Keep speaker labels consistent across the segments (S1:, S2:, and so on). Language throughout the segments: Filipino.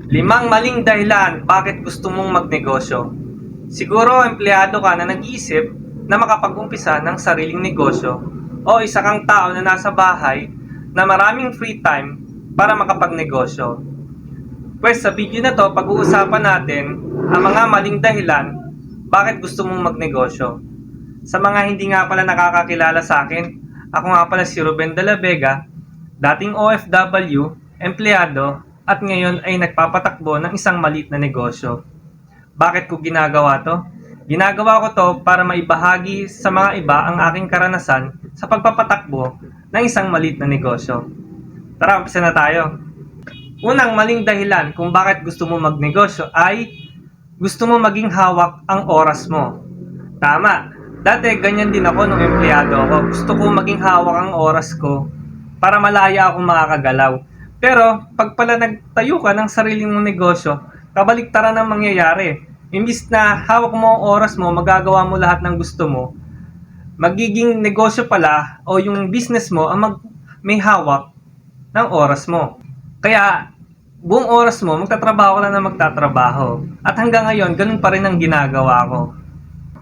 S1: Limang maling dahilan bakit gusto mong magnegosyo. Siguro empleyado ka na nag-iisip na makapag-umpisa ng sariling negosyo o isa kang tao na nasa bahay na maraming free time para makapagnegosyo. Pues sa video na to, pag-uusapan natin ang mga maling dahilan bakit gusto mong magnegosyo. Sa mga hindi nga pala nakakakilala sa akin, ako nga pala si Ruben de la Vega, dating OFW, empleyado, at ngayon ay nagpapatakbo ng isang maliit na negosyo. Bakit ko ginagawa to? Ginagawa ko to para maibahagi sa mga iba ang aking karanasan sa pagpapatakbo ng isang maliit na negosyo. Tara, umpisa na tayo. Unang maling dahilan kung bakit gusto mo magnegosyo ay gusto mo maging hawak ang oras mo. Tama, dati ganyan din ako nung empleyado ako. Gusto ko maging hawak ang oras ko para malaya akong makakagalaw. Pero pag pala nagtayo ka ng sarili mong negosyo, kabaliktaran ang mangyayari. Imbis na hawak mo ang oras mo, magagawa mo lahat ng gusto mo, magiging negosyo pala o yung business mo ang may hawak ng oras mo. Kaya buong oras mo, magtatrabaho ka lang na magtatrabaho. At hanggang ngayon, ganun pa rin ang ginagawa ko.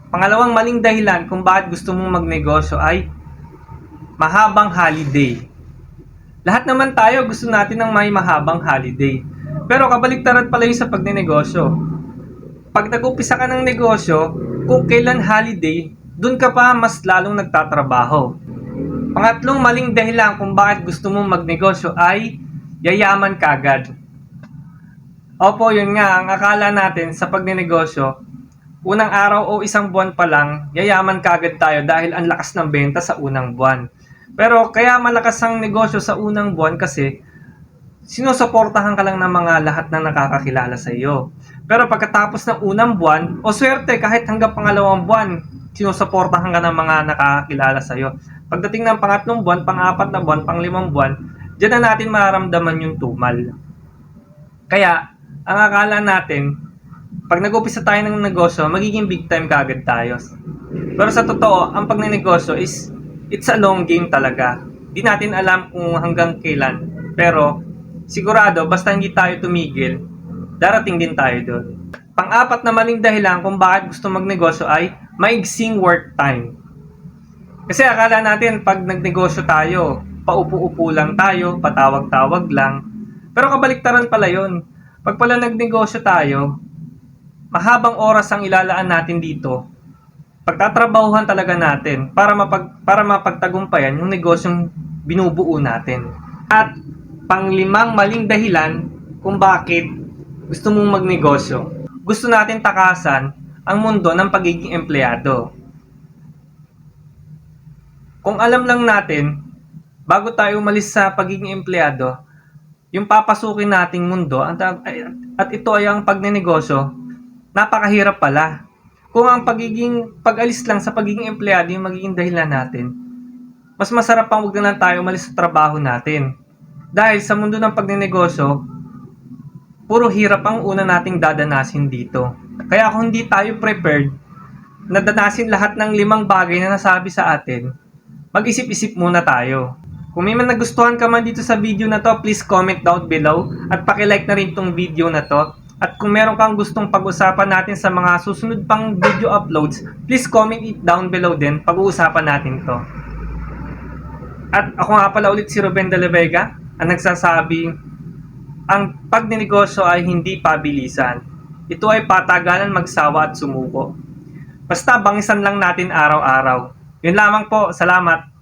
S1: Pangalawang maling dahilan kung bakit gusto mong magnegosyo ay mahabang holiday. Lahat naman tayo gusto natin ng may mahabang holiday. Pero kabaliktaran pala yung sa pagnenegosyo. Pag nag-upisa ka ng negosyo, kung kailan holiday, dun ka pa mas lalong nagtatrabaho. Pangatlong maling dahilan kung bakit gusto mong magnegosyo ay yayaman kagad. Opo, yun nga, ang akala natin sa pagnenegosyo, unang araw o isang buwan pa lang, yayaman kagad tayo dahil ang lakas ng benta sa unang buwan. Pero kaya malakas ang negosyo sa unang buwan kasi sinusuportahan ka lang ng mga lahat ng nakakakilala sa iyo. Pero pagkatapos ng unang buwan, o swerte kahit hanggang pangalawang buwan, sinusuportahan ka ng mga nakakakilala sa iyo. Pagdating ng pangatlong buwan, pang-apat na buwan, pang-limang buwan, diyan na natin mararamdaman yung tumal. Kaya, ang akala natin, pag nag-upisa tayo ng negosyo, magiging big time kaagad tayo. Pero sa totoo, ang pagnenegosyo is it's a long game talaga. Di natin alam kung hanggang kailan. Pero sigurado, basta hindi tayo tumigil, darating din tayo doon. Pang-apat na maling dahilan kung bakit gusto magnegosyo ay maigsing work time. Kasi akala natin pag nagnegosyo tayo, paupo-upo lang tayo, patawag-tawag lang. Pero kabaliktaran pala yun. Pag pala nagnegosyo tayo, mahabang oras ang ilalaan natin dito. Pagtatrabahuhan talaga natin para mapagtagumpayan yung negosyong binubuo natin. At panglimang maling dahilan kung bakit gusto mong magnegosyo. Gusto natin takasan ang mundo ng pagiging empleyado. Kung alam lang natin, bago tayo umalis sa pagiging empleyado, yung papasukin nating mundo at ito ay ang pagnenegosyo, napakahirap pala. Kung ang pag-alis lang sa pagiging empleyado yung magiging dahilan natin, mas masarap pang wag na lang tayo umalis sa trabaho natin. Dahil sa mundo ng pagnenegosyo, puro hirap ang una nating dadanasin dito. Kaya kung hindi tayo prepared na danasin lahat ng 5 bagay na nasabi sa atin, mag-isip-isip muna tayo. Kung may man nagustuhan ka man dito sa video na to, please comment down below at paki-like na rin tong video na to. At kung meron kang gustong pag-usapan natin sa mga susunod pang video uploads, please comment it down below din, pag-uusapan natin to. At ako nga pala ulit si Ruben de la Vega, ang nagsasabi, ang pagnenegosyo ay hindi pabilisan. Ito ay patagalan, magsawa at sumuko. Basta bangisan lang natin araw-araw. Yun lamang po, salamat.